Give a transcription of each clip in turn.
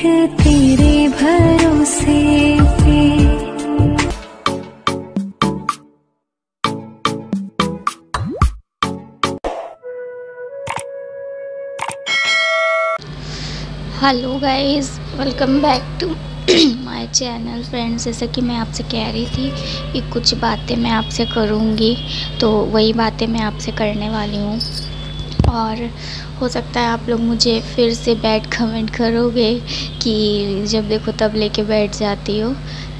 तेरे भरोसे पे। Hello guys, welcome back to my channel. Friends, जैसा कि मैं आपसे कह रही थी कि कुछ बातें मैं आपसे करूँगी, तो वही बातें मैं आपसे करने वाली हूँ। और हो सकता है आप लोग मुझे फिर से बैड कमेंट करोगे कि जब देखो तब लेके बैठ जाती हो,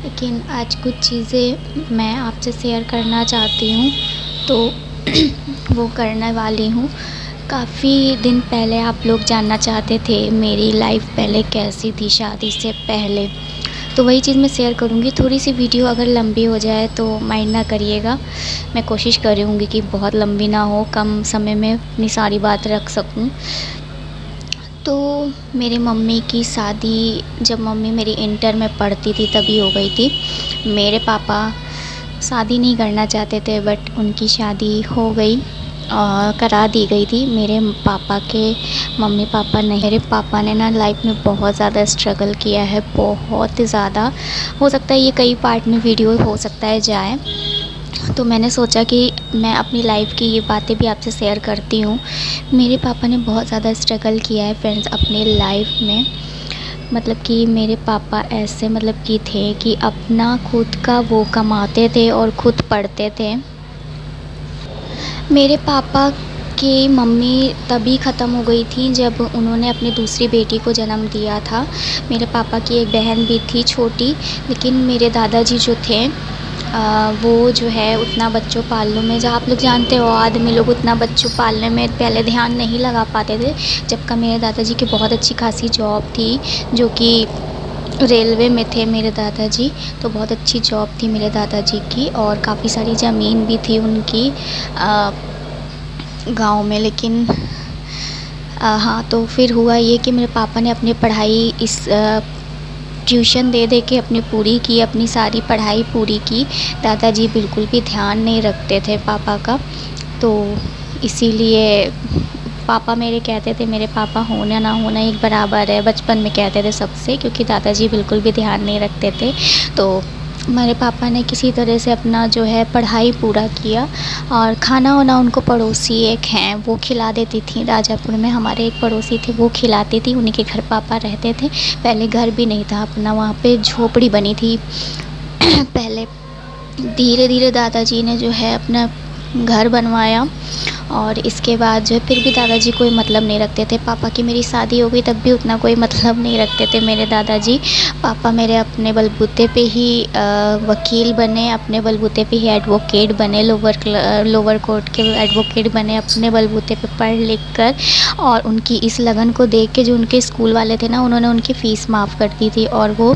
लेकिन आज कुछ चीज़ें मैं आपसे शेयर करना चाहती हूँ, तो वो करने वाली हूँ। काफ़ी दिन पहले आप लोग जानना चाहते थे मेरी लाइफ पहले कैसी थी शादी से पहले, तो वही चीज़ मैं शेयर करूँगी। थोड़ी सी वीडियो अगर लंबी हो जाए तो माइंड ना करिएगा। मैं कोशिश करूँगी कि बहुत लंबी ना हो, कम समय में अपनी सारी बात रख सकूँ। तो मेरी मम्मी की शादी जब मम्मी मेरी इंटर में पढ़ती थी तभी हो गई थी। मेरे पापा शादी नहीं करना चाहते थे, बट उनकी शादी हो गई, करा दी गई थी। मेरे पापा के मम्मी पापा नहीं, मेरे पापा ने ना लाइफ में बहुत ज़्यादा स्ट्रगल किया है, बहुत ज़्यादा। हो सकता है ये कई पार्ट में वीडियो हो सकता है जाए, तो मैंने सोचा कि मैं अपनी लाइफ की ये बातें भी आपसे शेयर करती हूँ। मेरे पापा ने बहुत ज़्यादा स्ट्रगल किया है फ्रेंड्स अपनी लाइफ में। मतलब कि मेरे पापा ऐसे मतलब कि थे कि अपना खुद का वो कमाते थे और खुद पढ़ते थे। मेरे पापा की मम्मी तभी ख़त्म हो गई थी जब उन्होंने अपनी दूसरी बेटी को जन्म दिया था। मेरे पापा की एक बहन भी थी छोटी, लेकिन मेरे दादाजी जो थे वो जो है उतना बच्चों पालने में, जहाँ आप लोग जानते हो आदमी लोग उतना बच्चों पालने में पहले ध्यान नहीं लगा पाते थे। जबकि मेरे दादाजी की बहुत अच्छी खासी जॉब थी, जो कि रेलवे में थे मेरे दादाजी, तो बहुत अच्छी जॉब थी मेरे दादाजी की, और काफ़ी सारी ज़मीन भी थी उनकी गांव में। लेकिन हाँ, तो फिर हुआ ये कि मेरे पापा ने अपनी पढ़ाई इस ट्यूशन दे के अपनी पूरी की, अपनी सारी पढ़ाई पूरी की। दादाजी बिल्कुल भी ध्यान नहीं रखते थे पापा का, तो इसीलिए पापा मेरे कहते थे मेरे पापा होना ना होना एक बराबर है, बचपन में कहते थे सबसे, क्योंकि दादाजी बिल्कुल भी ध्यान नहीं रखते थे। तो मेरे पापा ने किसी तरह से अपना जो है पढ़ाई पूरा किया, और खाना वाना उनको पड़ोसी एक हैं वो खिला देती थी। राजापुर में हमारे एक पड़ोसी थे, वो खिलाती थी, उन्हीं के घर पापा रहते थे। पहले घर भी नहीं था अपना, वहाँ पे झोपड़ी बनी थी पहले। धीरे धीरे दादाजी ने जो है अपना घर बनवाया, और इसके बाद जो है फिर भी दादाजी कोई मतलब नहीं रखते थे। पापा की मेरी शादी हो गई तब भी उतना कोई मतलब नहीं रखते थे मेरे दादाजी। पापा मेरे अपने बलबूते पे ही वकील बने, अपने बलबूते पे ही एडवोकेट बने, लोअर कोर्ट के एडवोकेट बने अपने बलबूते पे पढ़ लिख कर। और उनकी इस लगन को देख के जो उनके स्कूल वाले थे ना, उन्होंने उनकी फ़ीस माफ़ कर दी थी, और वो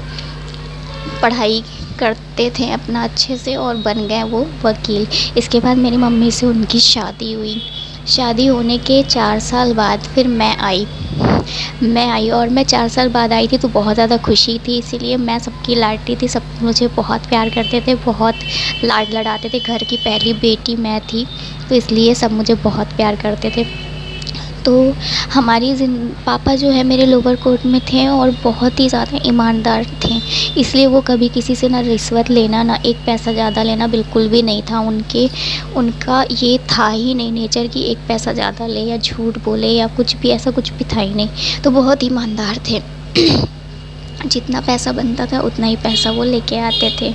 पढ़ाई करते थे अपना अच्छे से और बन गए वो वकील। इसके बाद मेरी मम्मी से उनकी शादी हुई। शादी होने के 4 साल बाद फिर मैं आई, और मैं 4 साल बाद आई थी तो बहुत ज़्यादा खुशी थी, इसीलिए मैं सबकी लाडली थी। सब मुझे बहुत प्यार करते थे, बहुत लाड लड़ाते थे। घर की पहली बेटी मैं थी, तो इसलिए सब मुझे बहुत प्यार करते थे। तो हमारी पापा जो है मेरे लोअर कोर्ट में थे और बहुत ही ज़्यादा ईमानदार थे, इसलिए वो कभी किसी से ना रिश्वत लेना ना एक पैसा ज़्यादा लेना बिल्कुल भी नहीं था उनका ये था ही नहीं नेचर कि एक पैसा ज़्यादा ले या झूठ बोले या कुछ भी, ऐसा कुछ भी था ही नहीं। तो बहुत ईमानदार थे जितना पैसा बनता था उतना ही पैसा वो लेके आते थे,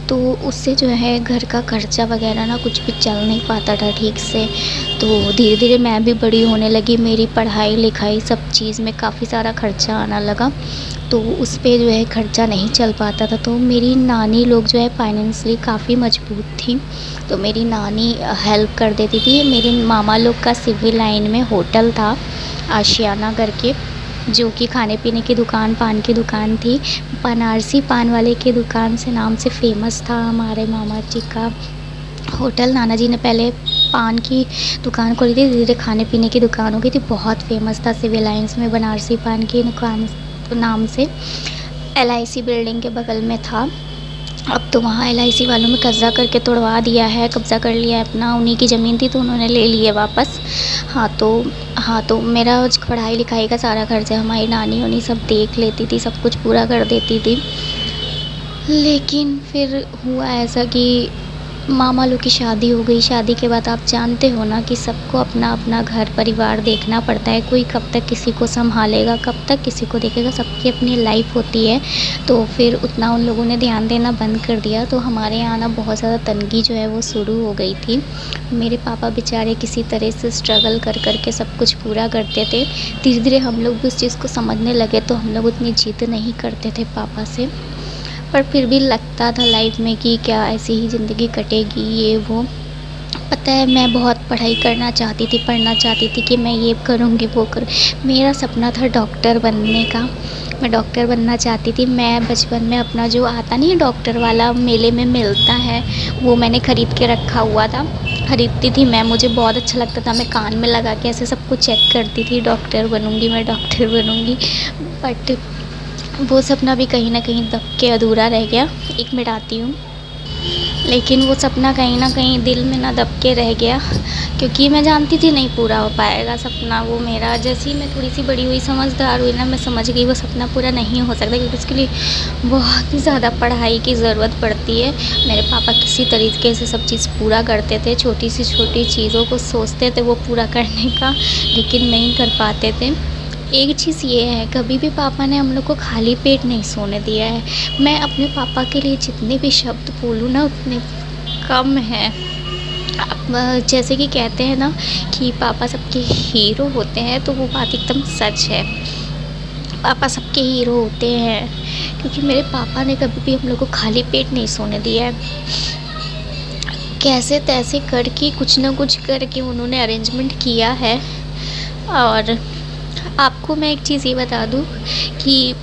तो उससे जो है घर का खर्चा वगैरह ना कुछ भी चल नहीं पाता था ठीक से। तो धीरे धीरे मैं भी बड़ी होने लगी, मेरी पढ़ाई लिखाई सब चीज़ में काफ़ी सारा खर्चा आना लगा, तो उस पे जो है खर्चा नहीं चल पाता था। तो मेरी नानी लोग जो है फाइनेंशियली काफ़ी मजबूत थी, तो मेरी नानी हेल्प कर देती थी। मेरे मामा लोग का सिविल लाइन में होटल था आशियाना करके, जो कि खाने पीने की दुकान, पान की दुकान थी। बनारसी पान वाले की दुकान से नाम से फेमस था हमारे मामा जी का होटल। नाना जी ने पहले पान की दुकान खोली थी, धीरे धीरे खाने पीने की दुकान हो गई थी। बहुत फेमस था सिविल लाइन्स में बनारसी पान की दुकान नाम से। LIC बिल्डिंग के बगल में था। अब तो वहाँ LIC वालों ने कब्ज़ा करके तोड़वा दिया है, कब्ज़ा कर लिया है अपना। उन्हीं की ज़मीन थी तो उन्होंने ले ली है वापस। हाँ तो मेरा पढ़ाई लिखाई का सारा खर्चा हमारी नानी उन्हीं सब देख लेती थी, सब कुछ पूरा कर देती थी। लेकिन फिर हुआ ऐसा कि मामा लोग की शादी हो गई। शादी के बाद आप जानते हो ना कि सबको अपना अपना घर परिवार देखना पड़ता है। कोई कब तक किसी को संभालेगा, कब तक किसी को देखेगा, सबकी अपनी लाइफ होती है। तो फिर उतना उन लोगों ने ध्यान देना बंद कर दिया। तो हमारे यहाँ ना बहुत ज़्यादा तंगी जो है वो शुरू हो गई थी। मेरे पापा बेचारे किसी तरह से स्ट्रगल कर के सब कुछ पूरा करते थे। धीरे धीरे हम लोग भी उस चीज़ को समझने लगे तो हम लोग उतनी जिद नहीं करते थे पापा से। पर फिर भी लगता था लाइफ में कि क्या ऐसी ही ज़िंदगी कटेगी, ये वो। पता है मैं बहुत पढ़ाई करना चाहती थी, पढ़ना चाहती थी कि मैं ये करूँगी वो करूँ। मेरा सपना था डॉक्टर बनने का। मैं डॉक्टर बनना चाहती थी। मैं बचपन में अपना जो आता नहीं है डॉक्टर वाला, मेले में मिलता है, वो मैंने ख़रीद के रखा हुआ था। ख़रीदती थी मैं, मुझे बहुत अच्छा लगता था। मैं कान में लगा के ऐसे सब कुछ चेक करती थी, डॉक्टर बनूँगी मैं, डॉक्टर बनूँगी। बट वो सपना भी कहीं ना कहीं दब के अधूरा रह गया। 1 मिनट आती हूँ। लेकिन वो सपना कहीं ना कहीं दिल में ना दब के रह गया, क्योंकि मैं जानती थी नहीं पूरा हो पाएगा सपना वो मेरा। जैसे ही मैं थोड़ी सी बड़ी हुई, समझदार हुई ना, मैं समझ गई वो सपना पूरा नहीं हो सकता, क्योंकि उसके लिए बहुत ही ज़्यादा पढ़ाई की ज़रूरत पड़ती है। मेरे पापा किसी तरीके से सब चीज़ पूरा करते थे, छोटी सी छोटी चीज़ों को सोचते थे वो पूरा करने का, लेकिन नहीं कर पाते थे। एक चीज़ ये है, कभी भी पापा ने हम लोग को खाली पेट नहीं सोने दिया है। मैं अपने पापा के लिए जितने भी शब्द बोलूँ ना उतने कम हैं। अब जैसे कि कहते हैं ना कि पापा सबके हीरो होते हैं, तो वो बात एकदम सच है। पापा सबके हीरो होते हैं, क्योंकि मेरे पापा ने कभी भी हम लोग को खाली पेट नहीं सोने दिया है। कैसे तैसे करके कुछ ना कुछ करके उन्होंने अरेंजमेंट किया है। और आपको मैं एक चीज़ ये बता दूँ कि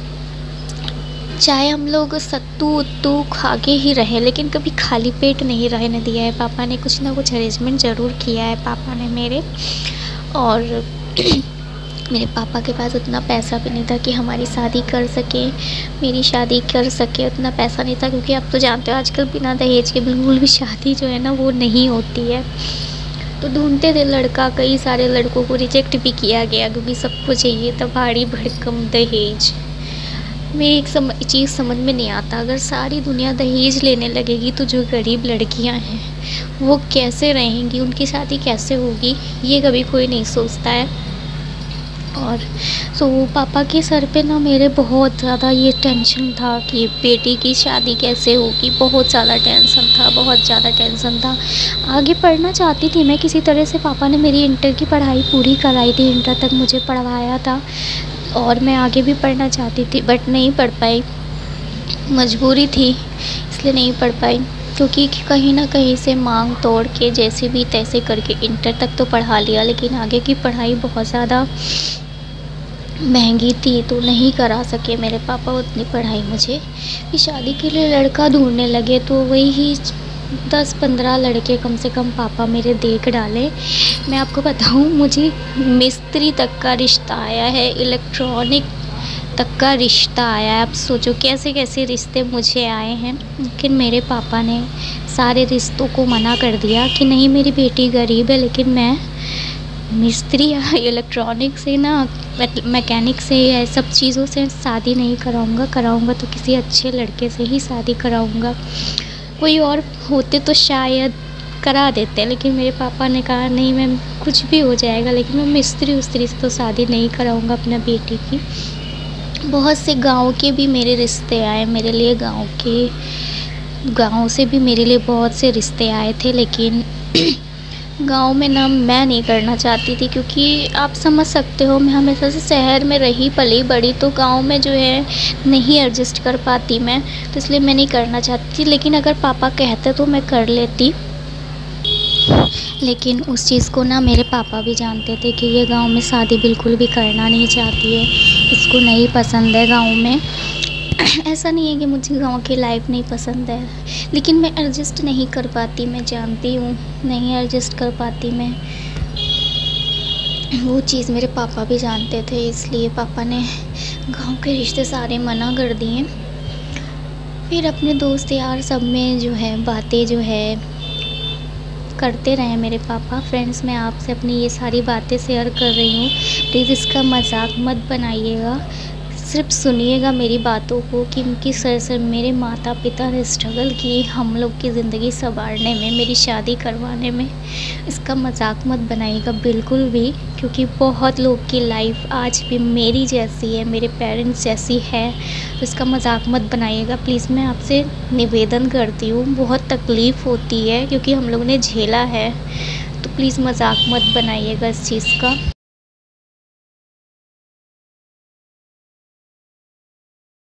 चाहे हम लोग सत्तू उत्तू खा के ही रहे, लेकिन कभी खाली पेट नहीं रहने दिया है पापा ने। कुछ ना कुछ अरेंजमेंट ज़रूर किया है पापा ने मेरे। और मेरे पापा के पास उतना पैसा भी नहीं था कि हमारी शादी कर सके, मेरी शादी कर सके। उतना पैसा नहीं था, क्योंकि आप तो जानते हो आजकल बिना दहेज के बिल्कुल भी शादी जो है ना वो नहीं होती है। तो ढूंढते थे लड़का, कई सारे लड़कों को रिजेक्ट भी किया गया, क्योंकि सबको चाहिए था भारी भरकम दहेज। मेरी एक चीज़ समझ में नहीं आता, अगर सारी दुनिया दहेज लेने लगेगी तो जो गरीब लड़कियां हैं वो कैसे रहेंगी, उनकी शादी कैसे होगी, ये कभी कोई नहीं सोचता है। और तो पापा के सर पे ना मेरे बहुत ज़्यादा ये टेंशन था कि बेटी की शादी कैसे होगी। बहुत ज़्यादा टेंशन था, बहुत ज़्यादा टेंशन था। आगे पढ़ना चाहती थी मैं किसी तरह से। पापा ने मेरी इंटर की पढ़ाई पूरी कराई थी, इंटर तक मुझे पढ़वाया था, और मैं आगे भी पढ़ना चाहती थी, बट नहीं पढ़ पाई। मजबूरी थी इसलिए नहीं पढ़ पाई, क्योंकि कहीं ना कहीं से मांग तोड़ के जैसे भी तैसे करके इंटर तक तो पढ़ा लिया, लेकिन आगे की पढ़ाई बहुत ज़्यादा महंगी थी तो नहीं करा सके मेरे पापा उतनी पढ़ाई मुझे। फिर शादी के लिए लड़का ढूंढने लगे तो वही 10-15 लड़के कम से कम पापा मेरे देख डाले। मैं आपको बताऊं, मुझे मिस्त्री तक का रिश्ता आया है, इलेक्ट्रॉनिक तक का रिश्ता आया है। आप सोचो कैसे कैसे रिश्ते मुझे आए हैं। लेकिन मेरे पापा ने सारे रिश्तों को मना कर दिया कि नहीं, मेरी बेटी गरीब है, लेकिन मैं मिस्त्री या इलेक्ट्रॉनिक से ना, मैकेनिक से या सब चीज़ों से शादी नहीं कराऊंगा तो किसी अच्छे लड़के से ही शादी कराऊंगा। कोई और होते तो शायद करा देते, लेकिन मेरे पापा ने कहा नहीं, मैं कुछ भी हो जाएगा, लेकिन मैं मिस्त्री उस्त्री से तो शादी नहीं कराऊंगा अपना बेटी की। बहुत से गांव के भी मेरे रिश्ते आए मेरे लिए, गांव से भी मेरे लिए बहुत से रिश्ते आए थे, लेकिन गांव में ना मैं नहीं करना चाहती थी, क्योंकि आप समझ सकते हो मैं हमेशा से शहर में रही पली बड़ी, तो गांव में जो है नहीं एडजस्ट कर पाती मैं, तो इसलिए मैं नहीं करना चाहती थी। लेकिन अगर पापा कहते तो मैं कर लेती। लेकिन उस चीज़ को ना मेरे पापा भी जानते थे कि ये गांव में शादी बिल्कुल भी करना नहीं चाहती है, इसको नहीं पसंद है गांव में। ऐसा नहीं है कि मुझे गांव की लाइफ नहीं पसंद है, लेकिन मैं एडजस्ट नहीं कर पाती, मैं जानती हूँ नहीं एडजस्ट कर पाती मैं। वो चीज़ मेरे पापा भी जानते थे, इसलिए पापा ने गांव के रिश्ते सारे मना कर दिए। फिर अपने दोस्त यार सब में जो है बातें जो है करते रहें मेरे पापा। फ्रेंड्स, मैं आपसे अपनी ये सारी बातें शेयर कर रही हूँ, प्लीज़ इसका मज़ाक मत बनाइएगा, सिर्फ सुनिएगा मेरी बातों को कि उनकी सर मेरे माता पिता ने स्ट्रगल की हम लोग की ज़िंदगी सँवारने में, मेरी शादी करवाने में। इसका मज़ाक मत बनाइएगा बिल्कुल भी, क्योंकि बहुत लोग की लाइफ आज भी मेरी जैसी है, मेरे पेरेंट्स जैसी है, तो इसका मज़ाक मत बनाइएगा प्लीज़। मैं आपसे निवेदन करती हूँ, बहुत तकलीफ़ होती है क्योंकि हम लोगों ने झेला है, तो प्लीज़ मज़ाक मत बनाइएगा इस चीज़ का।